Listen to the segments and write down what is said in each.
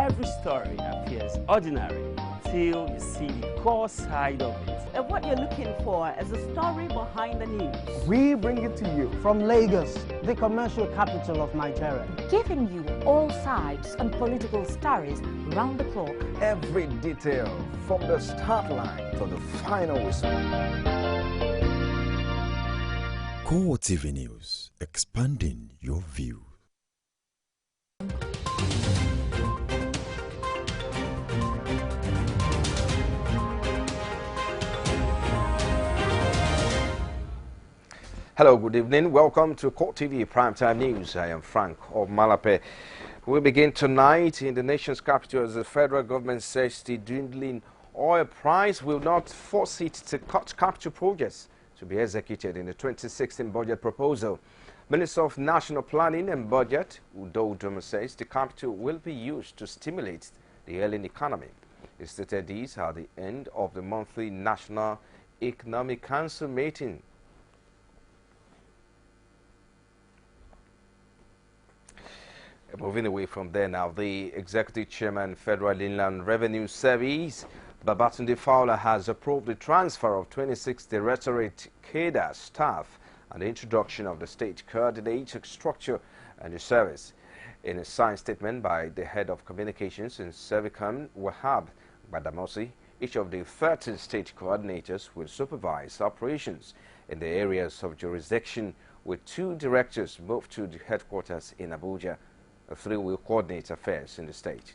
Every story appears ordinary until you see the core side of it. And what you're looking for is a story behind the news. We bring it to you from Lagos, the commercial capital of Nigeria. Giving you all sides and political stories round the clock. Every detail from the start line to the final whistle. CoreTV News, expanding your view. Hello, good evening. Welcome to CoreTV Primetime News. I am Frank Omalape. We begin tonight in the nation's capital as the federal government says the dwindling oil price will not force it to cut capital projects to be executed in the 2016 budget proposal. Minister of National Planning and Budget, Udo Udoma, says the capital will be used to stimulate the ailing economy. He stated this at the end of the monthly National Economic Council meeting. Moving away from there now, the Executive Chairman, Federal Inland Revenue Service, Babatunde Fowler, has approved the transfer of 26 Directorate cadre staff and the introduction of the state coordinated structure and the service. In a signed statement by the head of communications in Servicom, Wahab Badamosi, each of the 13 state coordinators will supervise operations in the areas of jurisdiction, with 2 directors moved to the headquarters in Abuja. 3 will coordinate affairs in the state.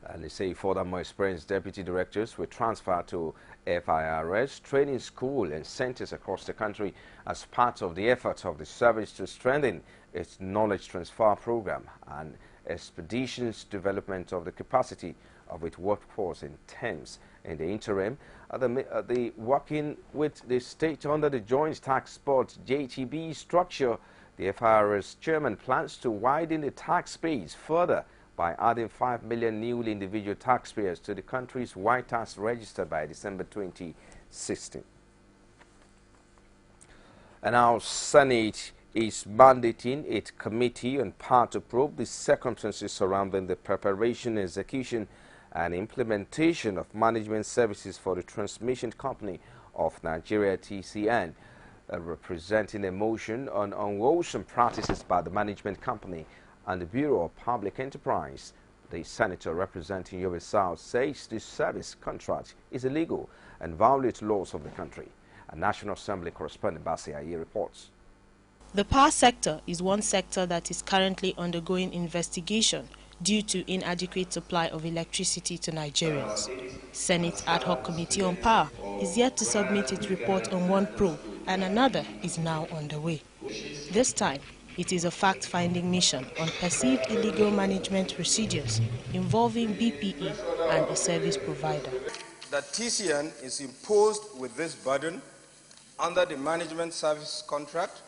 And they say furthermore experienced deputy directors will transfer to FIRS training school and centers across the country as part of the efforts of the service to strengthen its knowledge transfer program and expeditions development of the capacity of its workforce in terms. In the interim, the working with the state under the Joint Tax Board JTB structure, the FIRS chairman plans to widen the tax base further by adding 5 million new individual taxpayers to the country's white tax register by December 2016. And our Senate is mandating its committee on power to probe the circumstances surrounding the preparation, execution, and implementation of management services for the transmission company of Nigeria, TCN. Representing a motion on unwholesome practices by the management company and the Bureau of Public Enterprise. The senator representing Yobe South says the service contract is illegal and violates laws of the country. A National Assembly correspondent Basi Aye reports. The power sector is one sector that is currently undergoing investigation due to inadequate supply of electricity to Nigerians. Senate Ad Hoc Committee on Power is yet to submit its report on one probe, and another is now underway. This time, it is a fact-finding mission on perceived illegal management procedures involving BPE and a service provider. That TCN is imposed with this burden under the management service contract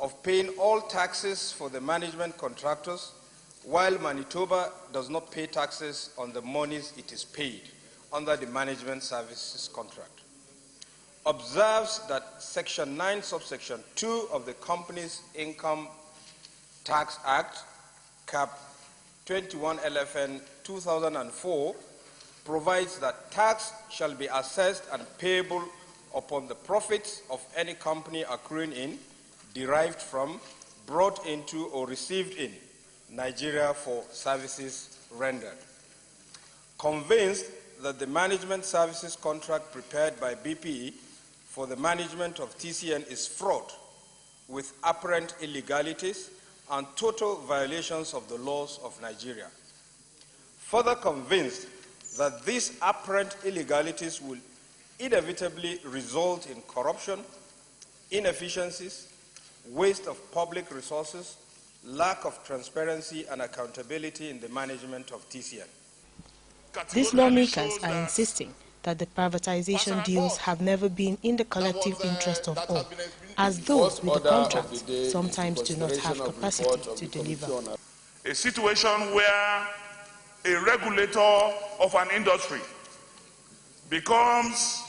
of paying all taxes for the management contractors, while Manitoba does not pay taxes on the monies it is paid under the management services contract. Observes that Section 9, Subsection 2 of the Companies Income Tax Act, Cap 21 LFN 2004, provides that tax shall be assessed and payable upon the profits of any company accruing in, derived from, brought into, or received in Nigeria for services rendered. Convinced that the management services contract prepared by BPE for the management of TCN is fraught with apparent illegalities and total violations of the laws of Nigeria. Further convinced that these apparent illegalities will inevitably result in corruption, inefficiencies, waste of public resources, lack of transparency and accountability in the management of TCN. These lawmakers are insisting that the privatization deals have never been in the collective interest of all, as those with the contracts sometimes do not have capacity to deliver. A situation where a regulator of an industry becomes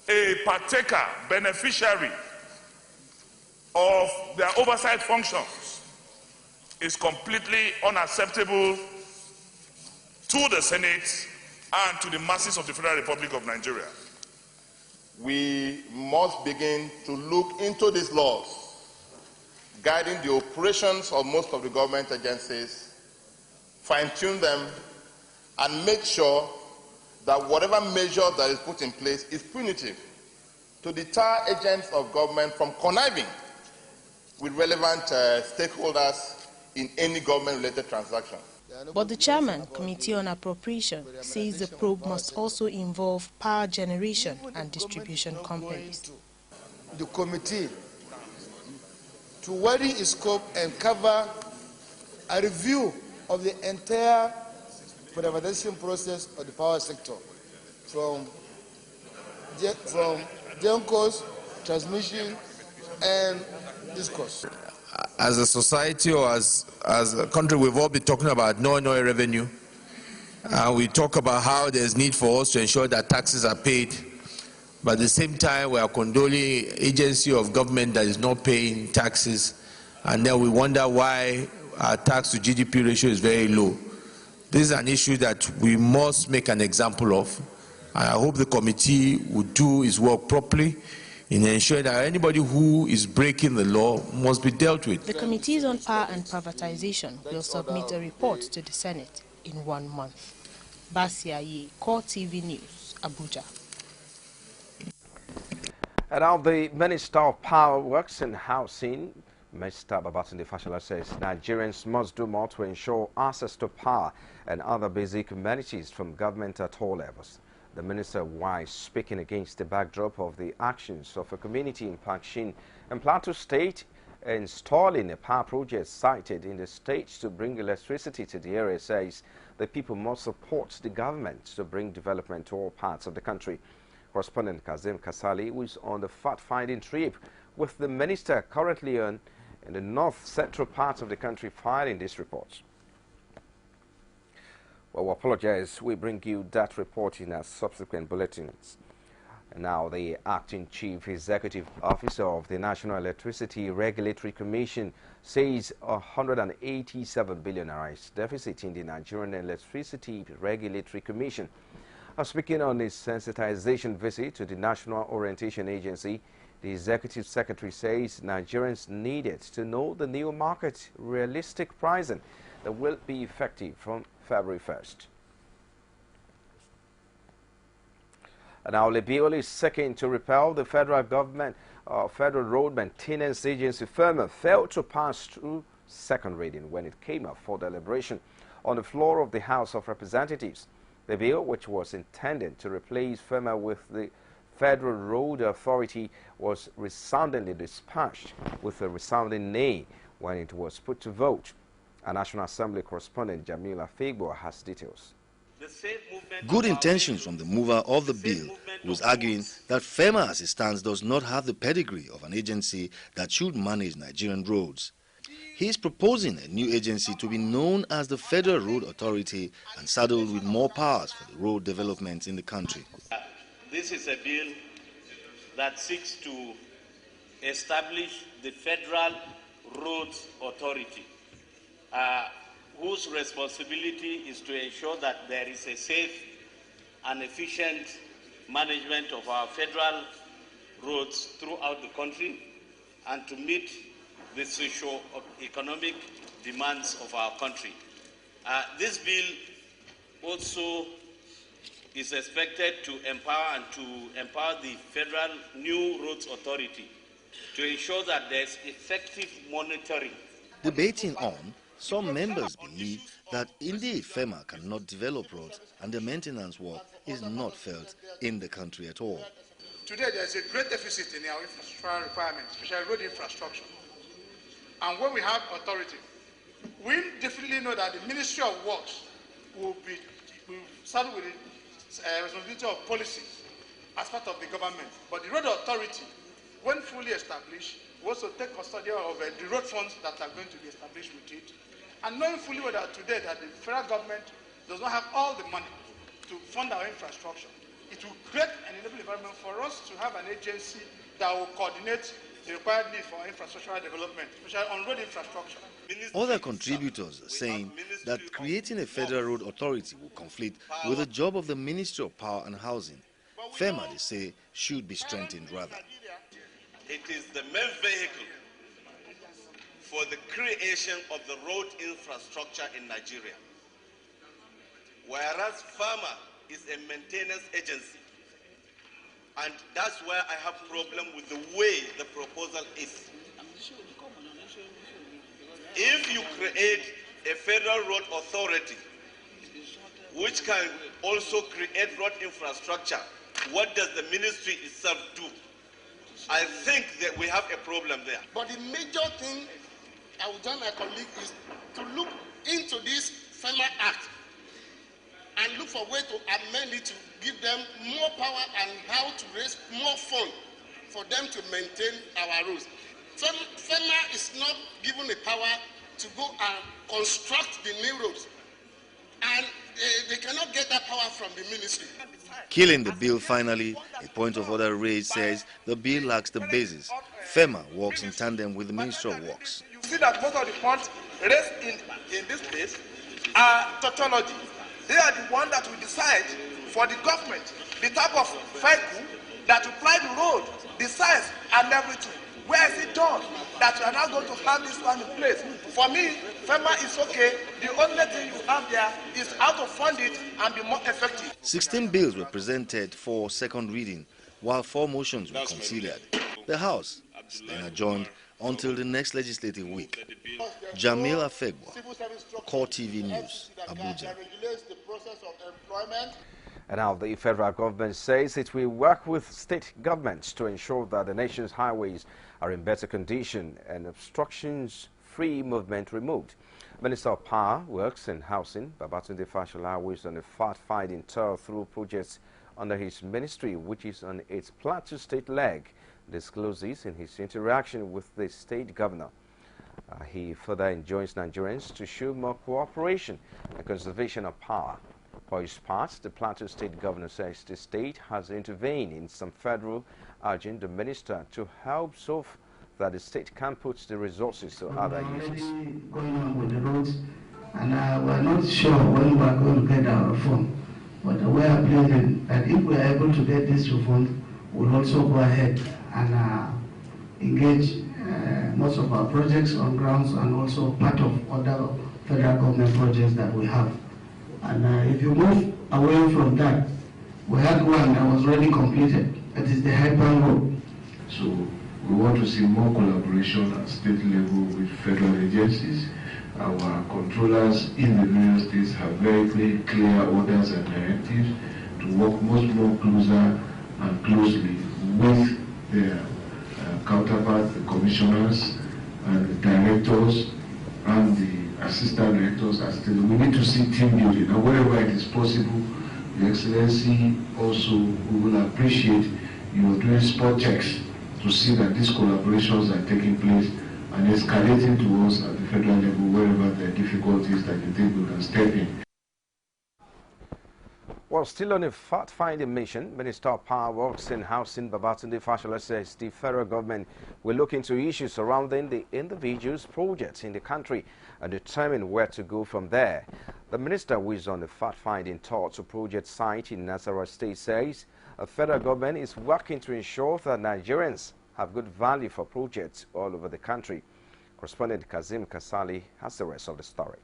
a partaker, beneficiary of their oversight functions is completely unacceptable to the Senate and to the masses of the Federal Republic of Nigeria. We must begin to look into these laws, guiding the operations of most of the government agencies, fine-tune them, and make sure that whatever measure that is put in place is punitive to deter agents of government from conniving with relevant stakeholders in any government-related transaction. But the chairman, Committee on Appropriation, says the probe must also involve power generation and distribution companies. The committee to widen its scope and cover a review of the entire privatization process of the power sector, from GENCOs, transmission, and discourse. As a society or as a country, we've all been talking about no oil revenue. We talk about how there's need for us to ensure that taxes are paid. But at the same time, we are condoling agency of government that is not paying taxes. And then we wonder why our tax to GDP ratio is very low. This is an issue that we must make an example of. I hope the committee will do its work properly in ensuring that anybody who is breaking the law must be dealt with. The Committees on Power and Privatization will submit a report to the Senate in 1 month. Basiaye, CoreTV News, Abuja. And now the Minister of Power, Works and Housing, Mr. Babatunde Fashola, says Nigerians must do more to ensure access to power and other basic amenities from government at all levels. The minister, while speaking against the backdrop of the actions of a community in Pakshin and Plateau State installing a power project cited in the state to bring electricity to the area, says the people must support the government to bring development to all parts of the country. Correspondent Kazim Kasali, who is on the fact-finding trip with the minister currently in the north-central part of the country, filing this report. Well, we apologize. We bring you that report in our subsequent bulletins. And now, the acting chief executive officer of the National Electricity Regulatory Commission says 187 billion is deficit in the Nigerian Electricity Regulatory Commission. Speaking on his sensitization visit to the National Orientation Agency, the executive secretary says Nigerians needed to know the new market realistic pricing that will be effective from February 1st. And now Libya is seeking to repel the federal government, Federal Road Maintenance Agency FEMA failed to pass through second reading when it came up for deliberation on the floor of the House of Representatives. The bill, which was intended to replace FEMA with the Federal Road Authority, was resoundingly dispatched with a resounding nay when it was put to vote. A National Assembly correspondent, Jamila Fegbo, has details. Good intentions from the mover of the bill, who is arguing that FEMA as it stands does not have the pedigree of an agency that should manage Nigerian roads. He is proposing a new agency to be known as the Federal Road Authority and saddled with more powers for the road development in the country. This is a bill that seeks to establish the Federal Roads Authority, whose responsibility is to ensure that there is a safe and efficient management of our federal roads throughout the country and to meet the socio-economic demands of our country. This bill also is expected to empower the Federal New Roads Authority to ensure that there is effective monitoring. Debating on, some members believe that indeed FEMA cannot develop roads and the maintenance work is not felt in the country at all. Today there is a great deficit in our infrastructure requirements, especially road infrastructure. And when we have authority, we definitely know that the Ministry of Works will start with the responsibility of policy as part of the government. But the road authority, when fully established, will also take custody of the road funds that are going to be established with it. And knowing fully well that today that the federal government does not have all the money to fund our infrastructure, it will create an enabling environment for us to have an agency that will coordinate the required need for infrastructural development, especially on road infrastructure. Other contributors are saying that creating a federal road authority will conflict with the job of the Ministry of Power and Housing. FEMA, they say, should be strengthened rather. It is the main vehicle for the creation of the road infrastructure in Nigeria. Whereas FEMA is a maintenance agency. And that's where I have problem with the way the proposal is. If you create a federal road authority, which can also create road infrastructure, what does the ministry itself do? I think that we have a problem there. But the major thing I will join my colleague is to look into this FEMA Act and look for a way to amend it to give them more power and how to raise more funds for them to maintain our roads. FEMA is not given the power to go and construct the new roads, and they cannot get that power from the ministry. Killing the bill finally, a point of order raised says the bill lacks the basis. FEMA works in tandem with the Ministry of Works. You see that most of the points raised in this place are tautology. They are the ones that will decide for the government the type of vehicle that will ply the road, the size and everything. Where is it done that you are now going to have this one in place? For me, FEMA is okay. The only thing you have there is how to fund it and be more effective. 16 bills were presented for second reading, while 4 motions were considered. The House is then adjourned until the next legislative week. Jamil Afegwa, CoreTV News, Abuja. And now the federal government says it will work with state governments to ensure that the nation's highways are in better condition and obstructions-free movement removed. Minister of Power, Works and Housing, Babatunde Fashola, was on a fact-finding tour through projects under his ministry, which is on its Plateau State leg, discloses in his interaction with the state governor. He further enjoins Nigerians to show more cooperation and conservation of power. For his part, the Plateau State governor says the state has intervened in some federal, urging the minister to help so that the state can put the resources to other uses. Going on with the roads, and we're not sure when we're going to get our reform, but we are pleading that if we are able to get this reform, we'll also go ahead and engage most of our projects on grounds and also part of other federal government projects that we have. And if you move away from that, we had one that was already completed. That is the Hyper Road. So we want to see more collaboration at state level with federal agencies. Our controllers in the various states have very clear orders and directives to work much more closer and closely with their counterparts, the commissioners and the directors and the assistant directors as to we need to see team building, and wherever it is possible, Your Excellency, also we will appreciate doing spot checks to see that these collaborations are taking place and escalating to us at the federal level wherever there are difficulties that you think we can step in. Well, still on a fact-finding mission, Minister of Power, Works and Housing, Babatunde Fashola, says the federal government will look into issues surrounding the individuals' projects in the country and determine where to go from there. The minister, who is on a fact-finding tour to project site in Nasarawa State, says the federal government is working to ensure that Nigerians have good value for projects all over the country. Correspondent Kazim Kasali has the rest of the story.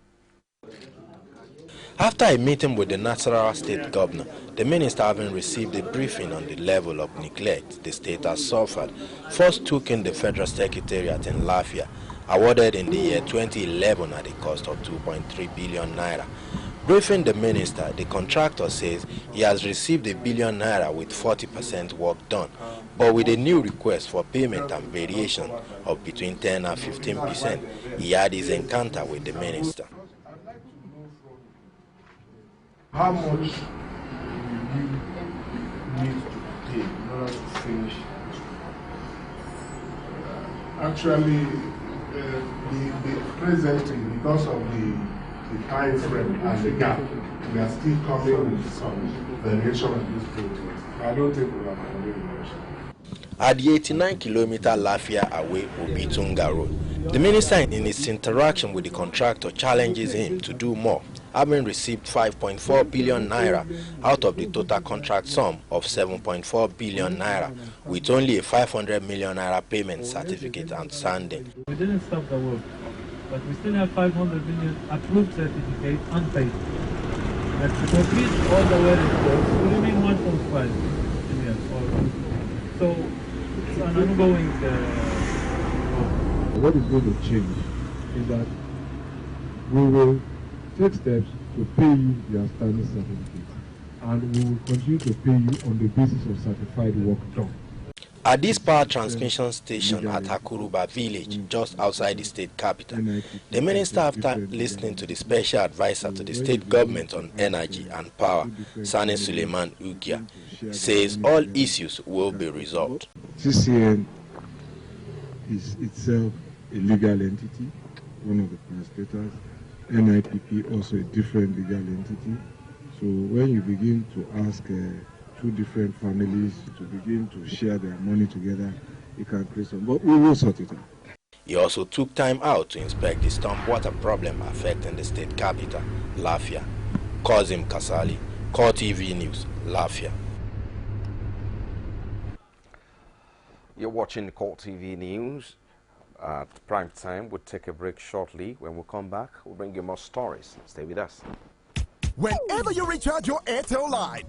After a meeting with the Nasarawa State Governor, the minister, having received a briefing on the level of neglect the state has suffered, first took in the Federal Secretariat in Lafia, awarded in the year 2011 at a cost of 2.3 billion naira. Briefing the minister, the contractor says he has received £1 billion naira with 40% work done, but with a new request for payment and variation of between 10 and 15%. He had his encounter with the minister. How much do you need to pay in order to finish? Actually, presently, because of the time frame and the gap, we are still coming with some variation of this project. I don't think we are very much. at the 89-kilometer Lafia away Obitunga Road. The minister, in his interaction with the contractor, challenges him to do more, having received 5.4 billion naira out of the total contract sum of 7.4 billion naira, with only a 500 million naira payment certificate outstanding. We didn't stop the work, but we still have 500 million approved certificate unpaid. But to complete all the work works, we remain 1.5 billion. So it's an ongoing What is going to change is that we will take steps to pay you the outstanding certificate, and we will continue to pay you on the basis of certified work done. At this power transmission station at Akuruba village, just outside the state capital, the minister, after listening to the special advisor to the state government on energy and power, Sani Suleiman Ugia, says all issues will be resolved. TCN is itself a legal entity, one of the parastatals. NIPP also a different legal entity. So when you begin to ask two different families to begin to share their money together, it can create some, but we will sort it out. He also took time out to inspect the stormwater problem affecting the state capital, Lafia. Kazim Kasali, CoreTV News, Lafia. You're watching CoreTV News at prime time. We'll take a break shortly. When we come back, we'll bring you more stories. Stay with us. Whenever you recharge your Airtel line,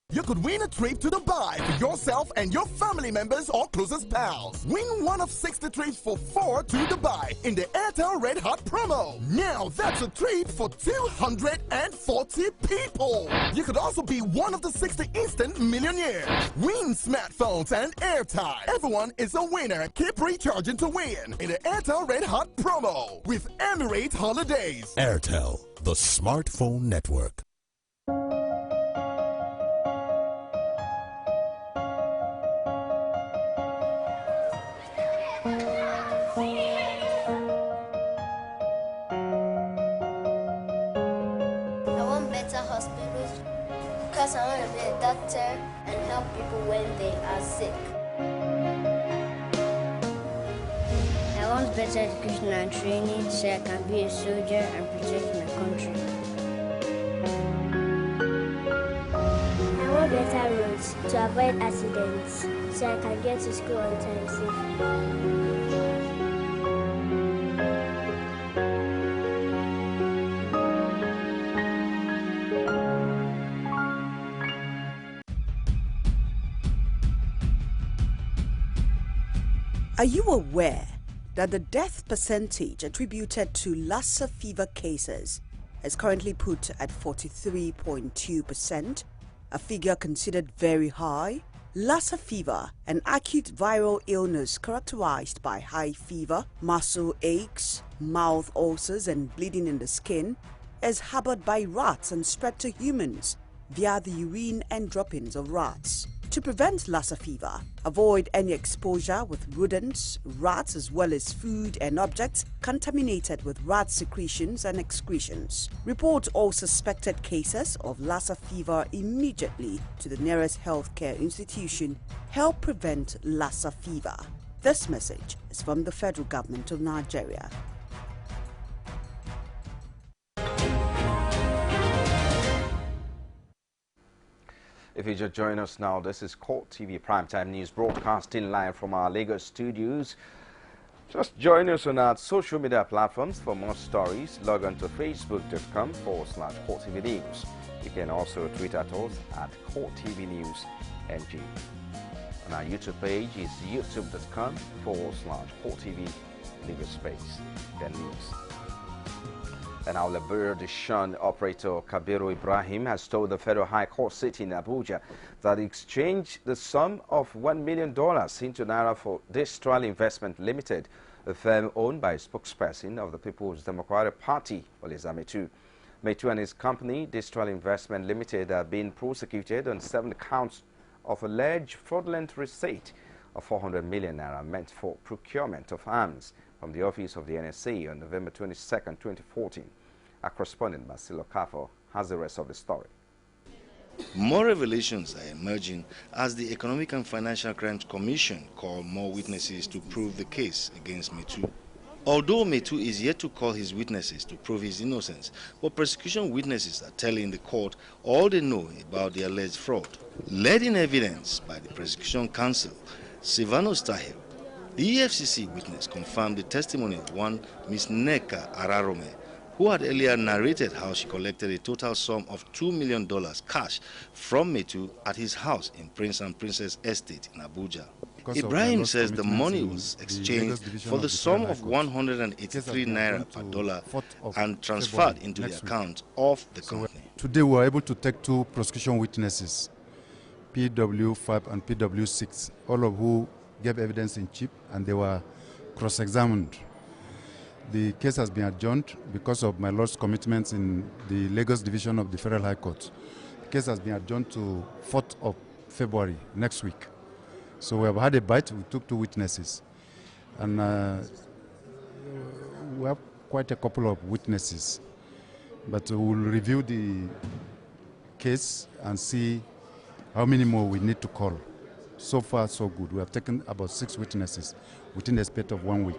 you could win a trip to Dubai for yourself and your family members or closest pals. Win one of 60 trips for 4 to Dubai in the Airtel Red Hot promo. Now that's a trip for 240 people. You could also be one of the 60 instant millionaires. Win smartphones and airtime. Everyone is a winner. Keep recharging to win in the Airtel Red Hot promo with Emirates Holidays. Airtel, the smartphone network. Because I want to be a doctor and help people when they are sick. I want better education and training so I can be a soldier and protect my country. I want better roads to avoid accidents so I can get to school on time safely. Are you aware that the death percentage attributed to Lassa fever cases is currently put at 43.2%, a figure considered very high? Lassa fever, an acute viral illness characterized by high fever, muscle aches, mouth ulcers and bleeding in the skin, is harbored by rats and spread to humans via the urine and droppings of rats. To prevent Lassa fever, avoid any exposure with rodents, rats, as well as food and objects contaminated with rat secretions and excretions. Report all suspected cases of Lassa fever immediately to the nearest healthcare institution. Help prevent Lassa fever. This message is from the federal government of Nigeria. If you just join us now, this is CoreTV Primetime News broadcasting live from our Lagos studios. Just join us on our social media platforms for more stories. Log on to facebook.com/CoreTV News. You can also tweet at us at CoreTV News NG. And our YouTube page is youtube.com/CoreTV Lagos space then news. And our Liberation operator Kabiru Ibrahim has told the Federal High Court sitting in Abuja that he exchanged the sum of $1 million into Naira for Distral Investment Limited, a firm owned by a spokesperson of the People's Democratic Party, Oliza Metu. Metu and his company, Distral Investment Limited, are being prosecuted on 7 counts of alleged fraudulent receipt of 400 million naira meant for procurement of arms from the office of the NSA on November 22nd, 2014. Our correspondent, Marcelo Cafo, has the rest of the story. More revelations are emerging as the Economic and Financial Crimes Commission called more witnesses to prove the case against Metu. Although Metu is yet to call his witnesses to prove his innocence, but prosecution witnesses are telling the court all they know about the alleged fraud. Led in evidence by the prosecution counsel, Silvanus Tahir, the EFCC witness confirmed the testimony of one Ms. Neka Ararome, who had earlier narrated how she collected a total sum of $2 million cash from Metu at his house in Prince and Princess Estate in Abuja. Ibrahim says the money was exchanged for the sum of 183 naira per dollar and transferred into the account of the company. Today we were able to take two prosecution witnesses, PW5 and PW6, all of who gave evidence in chief, and they were cross-examined. The case has been adjourned because of my Lord's commitments in the Lagos Division of the Federal High Court. The case has been adjourned to 4th of February, next week. So we have had a bite. We took two witnesses, and we have quite a couple of witnesses, but we will review the case and see how many more we need to call. So far, so good. We have taken about 6 witnesses within the space of 1 week.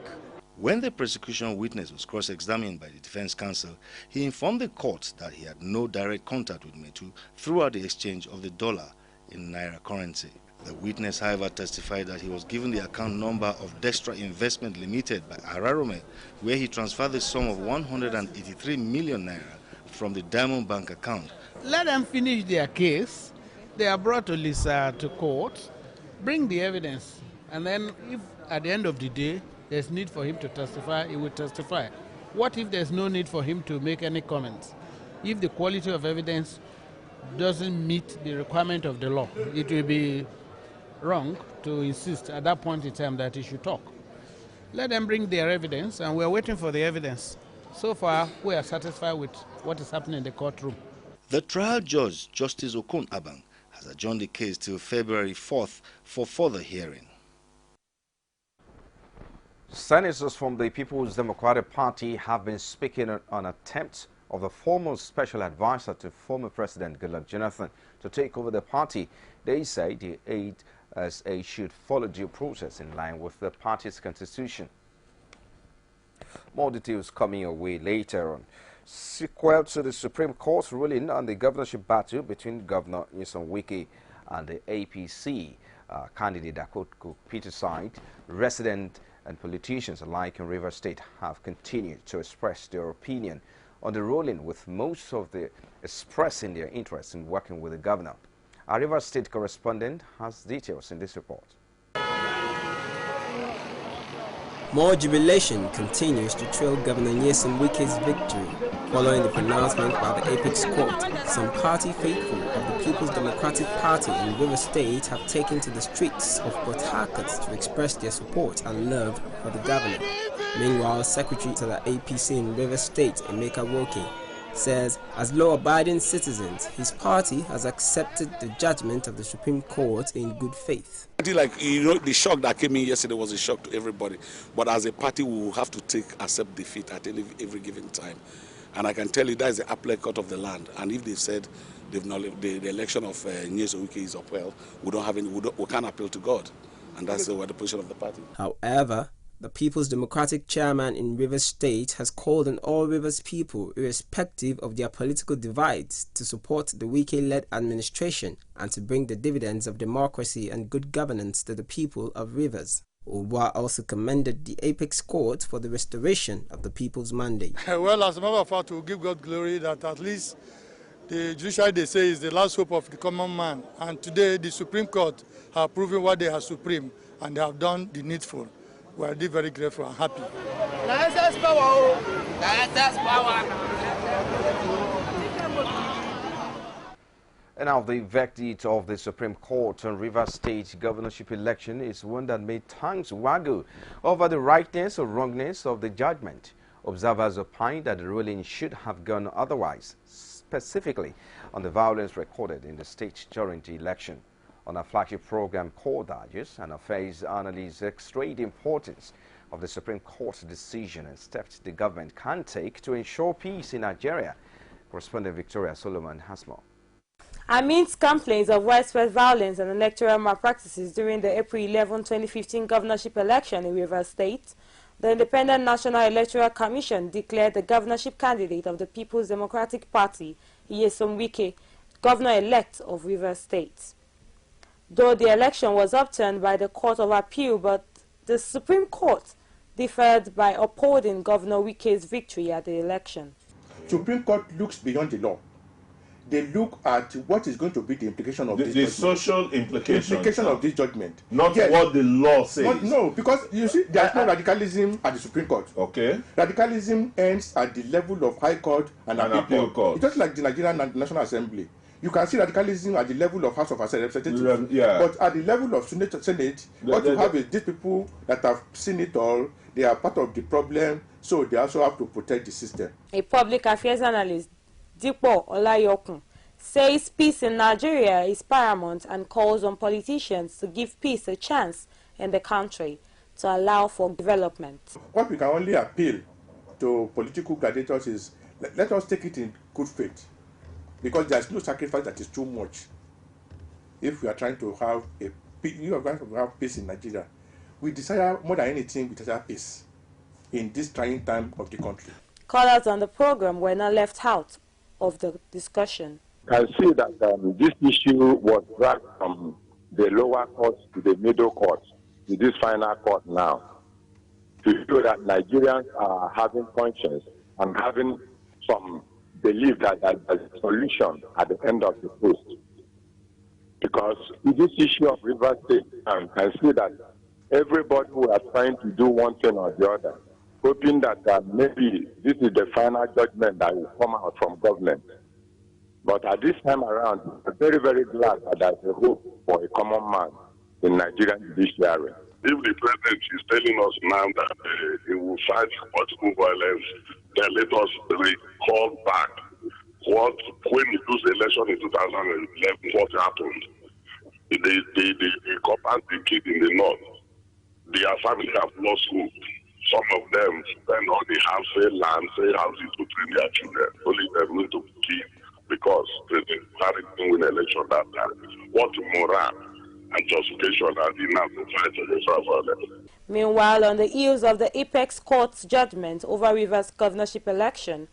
When the prosecution witness was cross-examined by the defense counsel, he informed the court that he had no direct contact with Metu throughout the exchange of the dollar in naira currency. The witness, however, testified that he was given the account number of Dextra Investment Limited by Ararome, where he transferred the sum of 183 million naira from the Diamond Bank account. Let them finish their case. They are brought to Lisa to court, bring the evidence, and then if at the end of the day there's need for him to testify, he will testify. What if there's no need for him to make any comments? If the quality of evidence doesn't meet the requirement of the law, it will be wrong to insist at that point in time that he should talk. Let them bring their evidence, and we're waiting for the evidence. So far, we are satisfied with what is happening in the courtroom. The trial judge, Justice Okun Abang, has adjourned the case till February 4th for further hearing. Senators from the People's Democratic Party have been speaking on attempts of the former special advisor to former President Goodluck Jonathan to take over the party. They say the ASA should follow due process in line with the party's constitution. More details coming your way later on. Sequel to the Supreme Court's ruling on the governorship battle between Governor Nyesom Wike and the APC candidate Akotko Peterside, residents and politicians alike in Rivers State have continued to express their opinion on the ruling, with most of the expressing their interest in working with the governor. Our Rivers State correspondent has details in this report. More jubilation continues to trail Governor Nyesom Wike's victory. Following the pronouncement by the Apex Court, some party faithful of the People's Democratic Party in Rivers State have taken to the streets of Port Harcourt to express their support and love for the governor. Meanwhile, Secretary to the APC in Rivers State, Emeka Woke, says as law-abiding citizens, his party has accepted the judgment of the Supreme Court in good faith. Like, you know, the shock that came in yesterday was a shock to everybody. But as a party, we will have to accept defeat at every given time. And I can tell you that is the appellate court of the land. And if they've said the election of Nyesom Wike is upheld, we can't appeal to God. And that's the position of the party. However, the People's Democratic chairman in Rivers State has called on all Rivers people, irrespective of their political divides, to support the Wike-led administration and to bring the dividends of democracy and good governance to the people of Rivers. Obwa also commended the Apex Court for the restoration of the people's mandate. Well, as a matter of fact, we give God glory that at least the judiciary, they say, is the last hope of the common man. And today, the Supreme Court have proven what they are supreme, and they have done the needful. We are very grateful and happy. And now the verdict of the Supreme Court on Rivers State governorship election is one that made tongues waggle over the rightness or wrongness of the judgment. Observers opine that the ruling should have gone otherwise, specifically on the violence recorded in the state during the election. On our flagship program, Court Digest, and affairs analysts extract the importance of the Supreme Court's decision and steps the government can take to ensure peace in Nigeria. Correspondent Victoria Solomon has more. Amidst complaints of widespread violence and electoral malpractices during the April 11, 2015 governorship election in Rivers State, the Independent National Electoral Commission declared the governorship candidate of the People's Democratic Party, Nyesom Wike, governor-elect of Rivers State. Though the election was overturned by the Court of Appeal, but the Supreme Court differed by upholding Governor Wike's victory at the election. Supreme Court looks beyond the law. They look at what is going to be the implication of this judgment. The social implication of this judgment. Not what the law says. No, because you see, there is no radicalism at the Supreme Court. Okay. Radicalism ends at the level of High Court and Appeal Court. It's just like the Nigerian National Assembly. You can see radicalism at the level of House of Representatives. Yeah. But at the level of Senate, what you have is these people that have seen it all, they are part of the problem, so they also have to protect the system. A public affairs analyst, Dipo Olayokun, says peace in Nigeria is paramount and calls on politicians to give peace a chance in the country to allow for development. What we can only appeal to political gladiators is let us take it in good faith, because there is no sacrifice that is too much. If we are trying to have peace in Nigeria, we desire more than anything, we desire peace in this trying time of the country. Callers on the program were not left out of the discussion. I see that this issue was dragged from the lower courts to the middle court, to this final court now, to show that Nigerians are having conscience and having some belief that there's a solution at the end of the post. Because in this issue of River State, I see that everybody who are trying to do one thing or the other, hoping that maybe this is the final judgment that will come out from government. But at this time around, I'm very, very glad that there's a hope for a common man in Nigerian judiciary. If the president is telling us now that he will fight political violence, then let us recall back when he lose the election in 2011, what happened. The coppers, the kid in the north, their family have lost hope. Some of them spend all they have, say land, say houses to train their children. Only them need to give because President Buhari didn't win election that time. What morale and justification are they now to fight against violence? Meanwhile, on the heels of the Apex Court's judgment over Rivers' governorship election,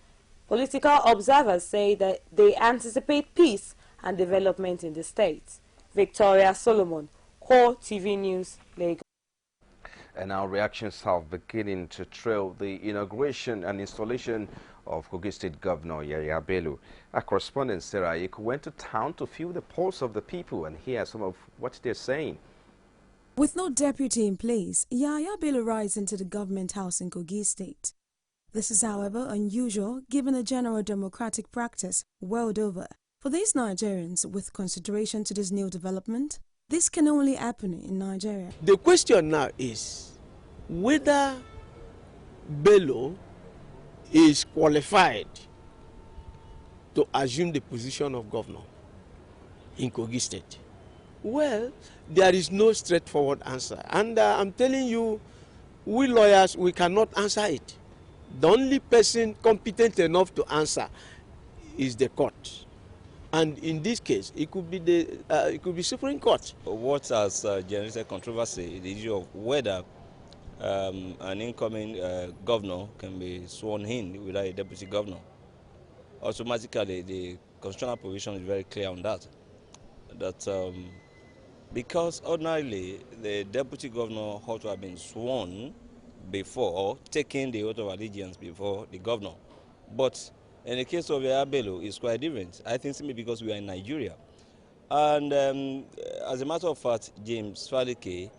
political observers say that they anticipate peace and development in the state. Victoria Solomon, CoreTV News, Lagos. And our reactions have beginning to trail the inauguration and installation of Kogi State Governor Yahaya Bello. Our correspondent Sarah Ayiko went to town to feel the pulse of the people and hear some of what they're saying. With no deputy in place, Yahaya Bello rides into the government house in Kogi State. This is, however, unusual given the general democratic practice world over. For these Nigerians, with consideration to this new development, this can only happen in Nigeria. The question now is whether Bello is qualified to assume the position of governor in Kogi State. Well, there is no straightforward answer. And I'm telling you, we lawyers, we cannot answer it. The only person competent enough to answer is the court. And in this case, it could be Supreme Court. What has generated controversy is the issue of whether an incoming governor can be sworn in without a deputy governor. Automatically, the constitutional provision is very clear on that. Because ordinarily, the deputy governor ought to have been sworn before, or taking the oath of allegiance before the governor. But in the case of Yahaya Bello, it's quite different. I think simply because we are in Nigeria. And as a matter of fact, James Falike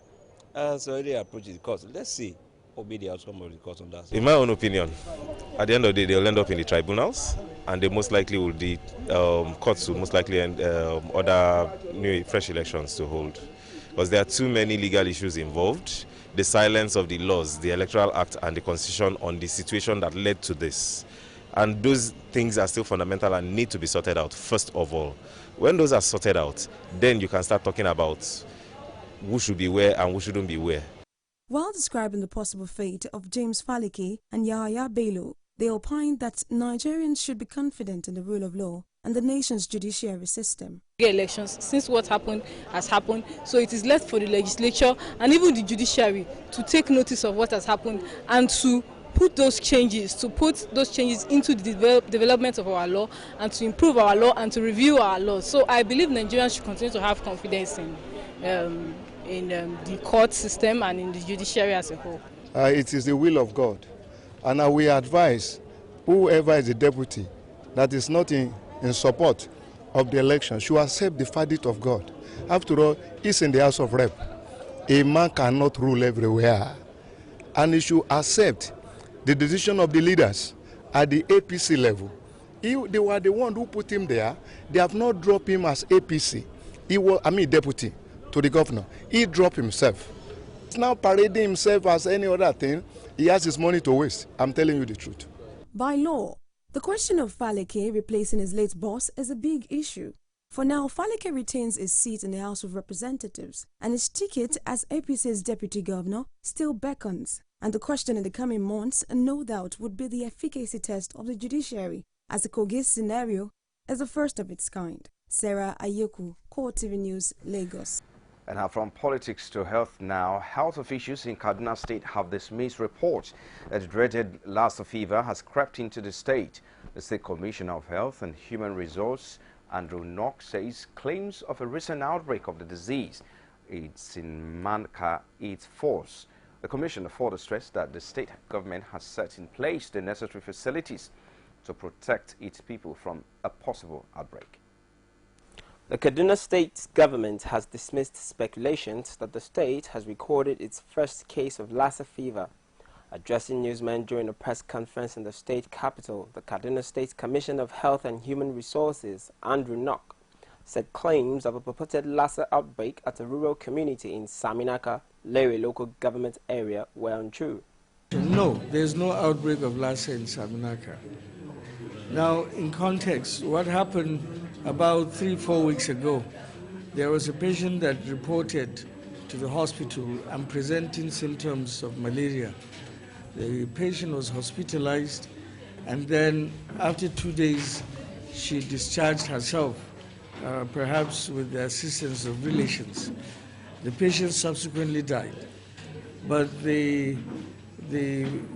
has already approached the court. Let's see what will be the outcome of the court on that. In my own opinion, at the end of the day, they'll end up in the tribunals, and they most likely will, the courts will most likely order new fresh elections to hold. Because there are too many legal issues involved. The silence of the laws, the Electoral Act, and the Constitution on the situation that led to this. And those things are still fundamental and need to be sorted out, first of all. When those are sorted out, then you can start talking about who should be where and who shouldn't be where. While describing the possible fate of James Falike and Yahaya Bello, They opined that Nigerians should be confident in the rule of law and the nation's judiciary system. Elections, since what happened has happened, so it is left for the legislature and even the judiciary to take notice of what has happened and to put those changes into the development of our law and to improve our law and to review our laws. So I believe Nigerians should continue to have confidence in the court system and in the judiciary as a whole. It is the will of God, and I will advise whoever is the deputy that is not in support of the election should accept the verdict of God. After all, it's in the House of Rep. A man cannot rule everywhere, and he should accept the decision of the leaders at the APC level. They were the one who put him there. They have not dropped him as APC. He was, deputy to the governor. He dropped himself. He's now parading himself as any other thing. He has his money to waste. I'm telling you the truth. By law, the question of Faleke replacing his late boss is a big issue. For now, Faleke retains his seat in the House of Representatives, and his ticket as APC's deputy governor still beckons. And the question in the coming months, no doubt, would be the efficacy test of the judiciary, as the Kogi scenario is the first of its kind. Sarah Ayoku, CoreTV News, Lagos. And now from politics to health now, health officials in Kaduna State have dismissed reports that dreaded Lassa fever has crept into the state. The State Commissioner of Health and Human Resources, Andrew Knox, says claims of a recent outbreak of the disease, it's in Manka, its force. The Commissioner further stressed that the state government has set in place the necessary facilities to protect its people from a possible outbreak. The Kaduna State government has dismissed speculations that the state has recorded its first case of Lassa fever. Addressing newsmen during a press conference in the state capital, the Kaduna State Commissioner of Health and Human Resources, Andrew Knox, said claims of a purported Lassa outbreak at a rural community in Saminaka, Lere local government area were untrue. No, there's no outbreak of Lassa in Saminaka. Now, in context, what happened about 3-4 weeks ago, there was a patient that reported to the hospital and presenting symptoms of malaria. The patient was hospitalized, and then after 2 days, she discharged herself, perhaps with the assistance of relations. The patient subsequently died, but the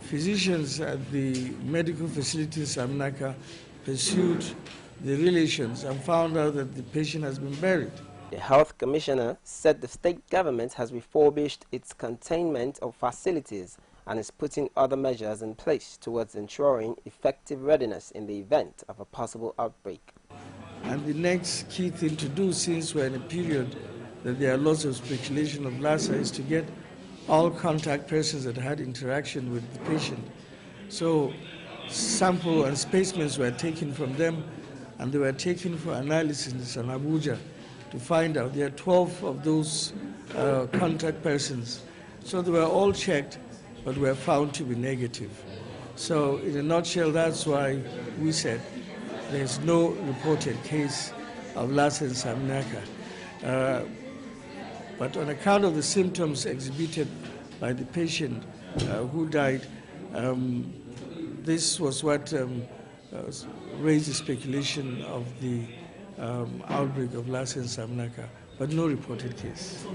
physicians at the medical facility in Saminaka pursued the relations and found out that the patient has been buried. The health commissioner said the state government has refurbished its containment of facilities and is putting other measures in place towards ensuring effective readiness in the event of a possible outbreak. And the next key thing to do, since we're in a period that there are lots of speculation of Lassa, is to get all contact persons that had interaction with the patient. So sample and specimens were taken from them, and they were taken for analysis in Abuja to find out. There are 12 of those contact persons. So they were all checked, but were found to be negative. So in a nutshell, that's why we said there's no reported case of Lassa in Saminaka. But on account of the symptoms exhibited by the patient who died, this was what raised the speculation of the outbreak of Lassa in Saminaka, but no reported case.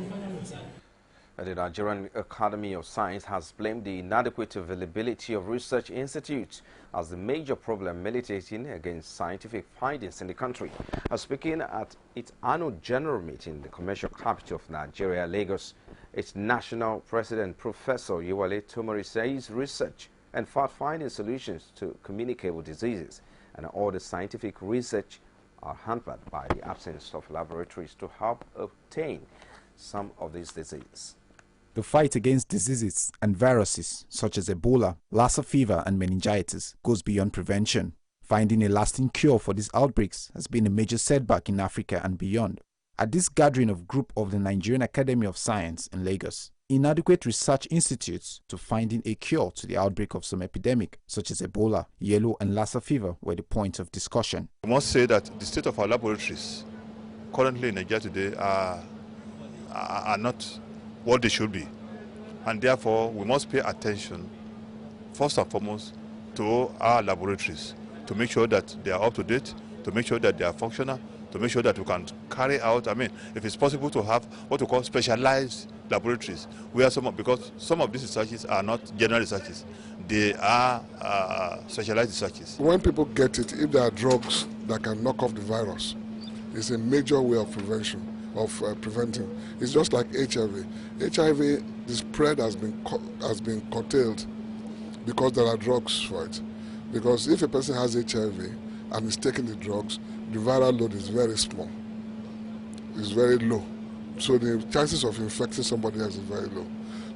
The Nigerian Academy of Science has blamed the inadequate availability of research institutes as the major problem militating against scientific findings in the country. Speaking at its annual general meeting in the commercial capital of Nigeria, Lagos, its national president, Professor Yewale Tomori, says research and fact-finding solutions to communicable diseases and all the scientific research are hampered by the absence of laboratories to help obtain some of these diseases. The fight against diseases and viruses such as Ebola, Lassa fever and meningitis goes beyond prevention. Finding a lasting cure for these outbreaks has been a major setback in Africa and beyond. At this gathering of group of the Nigerian Academy of Science in Lagos, inadequate research institutes to finding a cure to the outbreak of some epidemic such as Ebola, yellow and Lassa fever were the point of discussion. I must say that the state of our laboratories currently in Nigeria today are not what they should be, and therefore we must pay attention first and foremost to our laboratories to make sure that they are up to date, to make sure that they are functional, to make sure that we can carry out, if it's possible to have what we call specialized laboratories, where because some of these researches are not general researches, they are specialized researches. When people get it, if there are drugs that can knock off the virus, it's a major way of preventing. It's just like HIV. HIV, the spread has been curtailed because there are drugs for it. Because if a person has HIV and is taking the drugs, the viral load is very small. It's very low. So the chances of infecting somebody else is very low.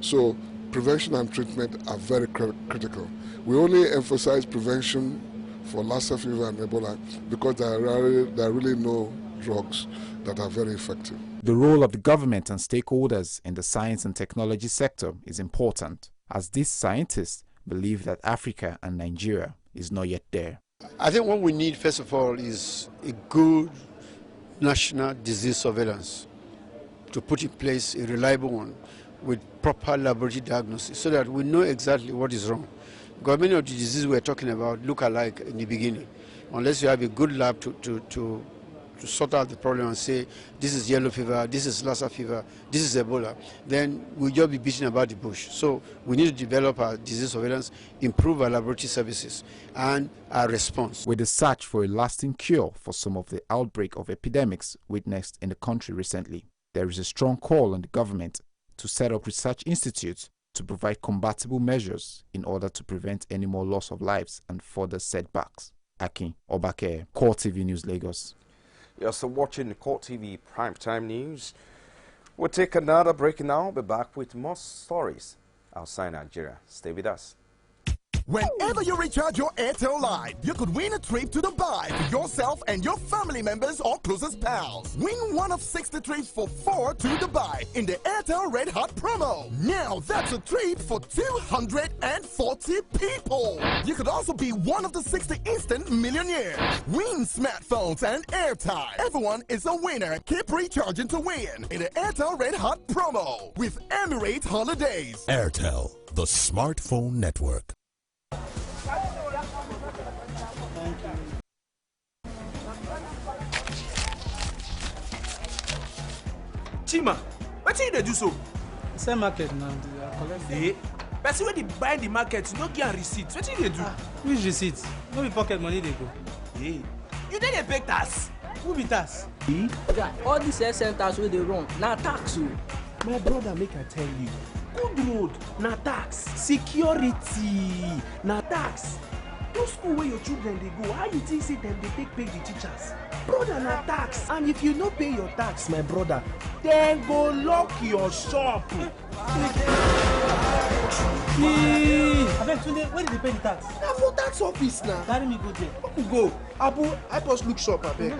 So prevention and treatment are very critical. We only emphasize prevention for Lassa fever and Ebola because there are really no drugs that are very effective. The role of the government and stakeholders in the science and technology sector is important, as these scientists believe that Africa and Nigeria is not yet there. I think what we need, first of all, is a good national disease surveillance to put in place a reliable one with proper laboratory diagnosis so that we know exactly what is wrong. Because many of the diseases we're talking about look alike in the beginning. Unless you have a good lab to sort out the problem and say, this is yellow fever, this is Lassa fever, this is Ebola, then we'll just be beating about the bush. So we need to develop our disease surveillance, improve our laboratory services, and our response. With the search for a lasting cure for some of the outbreak of epidemics witnessed in the country recently, there is a strong call on the government to set up research institutes to provide combatable measures in order to prevent any more loss of lives and further setbacks. Akin Obake, CoreTV News, Lagos. You're still watching CoreTV Primetime News. We'll take another break now. We'll be back with more stories outside Nigeria. Stay with us. Whenever you recharge your Airtel line, you could win a trip to Dubai for yourself and your family members or closest pals. Win one of 60 trips for 4 to Dubai in the Airtel Red Hot promo. Now that's a trip for 240 people. You could also be one of the 60 instant millionaires. Win smartphones and airtime. Everyone is a winner. Keep recharging to win in the Airtel Red Hot promo with Emirates Holidays. Airtel, the smartphone network. Chima, what you dey do so? Sell market now. Eh? Person wey dey buy the market, you no get receipt. What you dey do? Which receipt? No be pocket money dey go. Eh? You dey pay tax? Who be tax? Guy, all these health centers wey dey run na tax o. My brother, make I tell you. Good road na tax. Security na tax. Those school where your children dey go, how you think say dem dey take pay the teachers? Brother, na tax. And if you no pay your tax, my brother, dem go lock your shop. Abeg Tunde, where did they pay the tax? Na for tax office na. Carry me go there. Make we go. Abu, help us look shop abeg.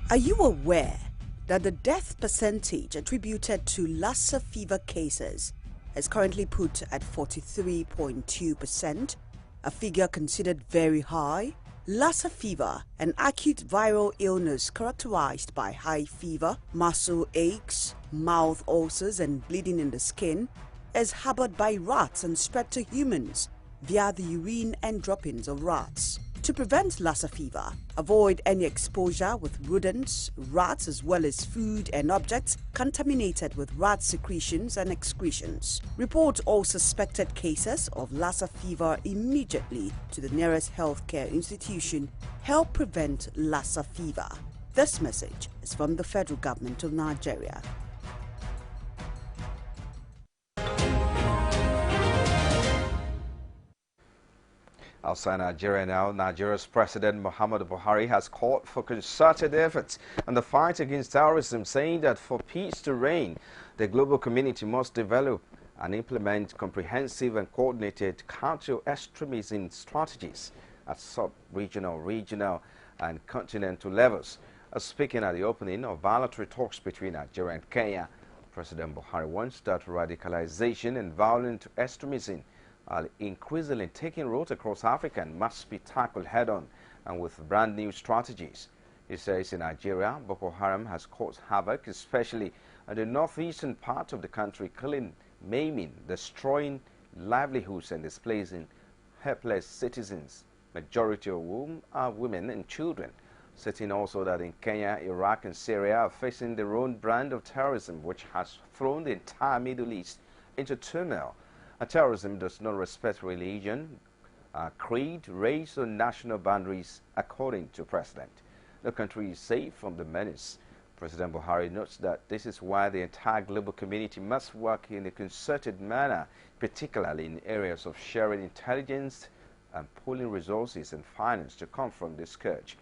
Are you aware that the death percentage attributed to Lassa fever cases is currently put at 43.2%, a figure considered very high? Lassa fever, an acute viral illness characterized by high fever, muscle aches, mouth ulcers and bleeding in the skin, is harbored by rats and spread to humans via the urine and droppings of rats. To prevent Lassa fever, avoid any exposure with rodents, rats, as well as food and objects contaminated with rat secretions and excretions. Report all suspected cases of Lassa fever immediately to the nearest healthcare institution. Help prevent Lassa fever. This message is from the Federal Government of Nigeria. Outside Nigeria now, Nigeria's President Muhammadu Buhari has called for concerted efforts in the fight against terrorism, saying that for peace to reign, the global community must develop and implement comprehensive and coordinated counter-extremism strategies at sub-regional, regional and continental levels. Speaking at the opening of bilateral talks between Nigeria and Kenya, President Buhari wants that radicalization and violent extremism are increasingly taking root across Africa and must be tackled head-on and with brand new strategies. He says in Nigeria, Boko Haram has caused havoc, especially in the northeastern part of the country, killing, maiming, destroying livelihoods and displacing helpless citizens, majority of whom are women and children. Citing also that in Kenya, Iraq and Syria are facing their own brand of terrorism, which has thrown the entire Middle East into turmoil. Terrorism does not respect religion, creed, race or national boundaries, according to President. The country is safe from the menace. President Buhari notes that this is why the entire global community must work in a concerted manner, particularly in areas of sharing intelligence and pooling resources and finance to confront this scourge.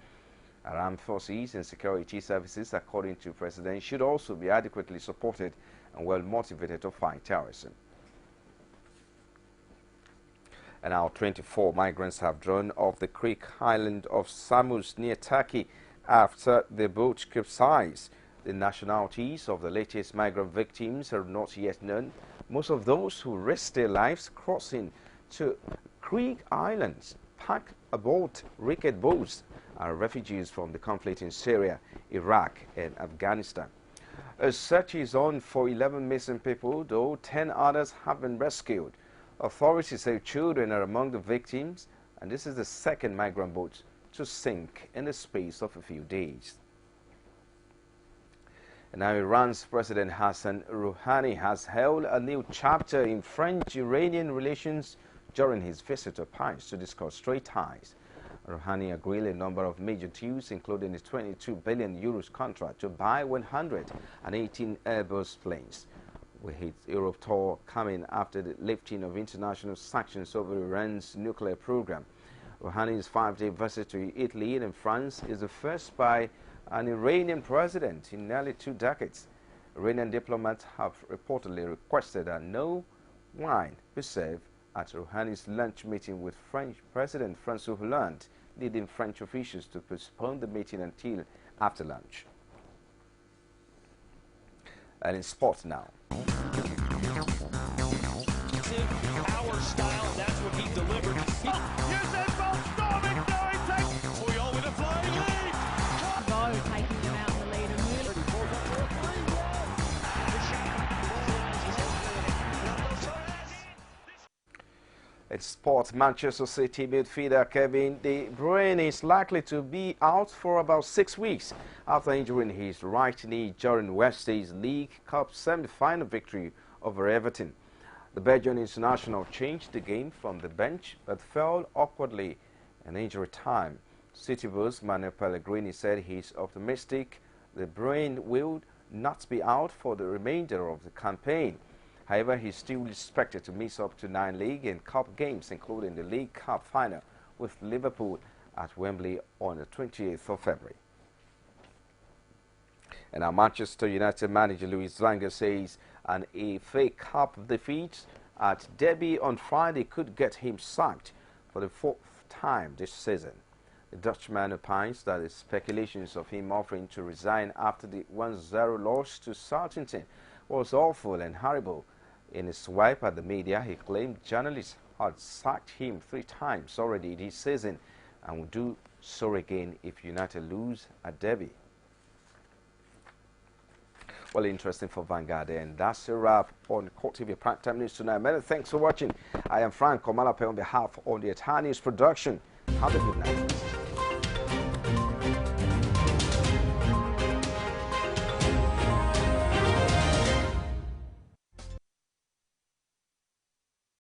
Armed forces and security services, according to President, should also be adequately supported and well motivated to fight terrorism. And now 24 migrants have drawn off the Creek island of Samus near Turkey after the boat capsized. The nationalities of the latest migrant victims are not yet known. Most of those who risked their lives crossing to Creek Islands, packed aboard rickety boats, are refugees from the conflict in Syria, Iraq and Afghanistan. A search is on for 11 missing people, though 10 others have been rescued. Authorities say children are among the victims, and this is the second migrant boat to sink in the space of a few days. And now Iran's President Hassan Rouhani has held a new chapter in French-Iranian relations during his visit to Paris to discuss trade ties. Rouhani agreed a number of major deals, including a 22 billion euros contract to buy 118 Airbus planes. With his Europe tour coming after the lifting of international sanctions over Iran's nuclear program. Rouhani's 5-day visit to Italy and France is the first by an Iranian president in nearly 2 decades. Iranian diplomats have reportedly requested that no wine be served at Rouhani's lunch meeting with French President François Hollande, leading French officials to postpone the meeting until after lunch. And in sports now. Our style, that's what he delivered. Here's that ball, storming, Toyol with a flying lead. Bo taking them out in the lead and In sports, Manchester City midfielder Kevin De Bruyne is likely to be out for about 6 weeks after injuring his right knee during Wednesday's League Cup semi-final victory over Everton. The Belgian international changed the game from the bench but fell awkwardly in injury time. City boss Manuel Pellegrini said he's optimistic De Bruyne will not be out for the remainder of the campaign. However, he's still expected to miss up to 9 league and cup games, including the League Cup final with Liverpool at Wembley on the 28th of February. And our Manchester United manager Luis van Gaal says an FA Cup defeat at Derby on Friday could get him sacked for the 4th time this season. The Dutchman opines that the speculations of him offering to resign after the 1-0 loss to Southampton was awful and horrible. In his swipe at the media, he claimed journalists had sacked him 3 times already this season and will do so again if United lose at Derby. Well, interesting for Vanguard, and that's a wrap on CoreTV Primetime News tonight. Many thanks for watching. I am Frank Komalape on behalf of the entire news production. Have a good night.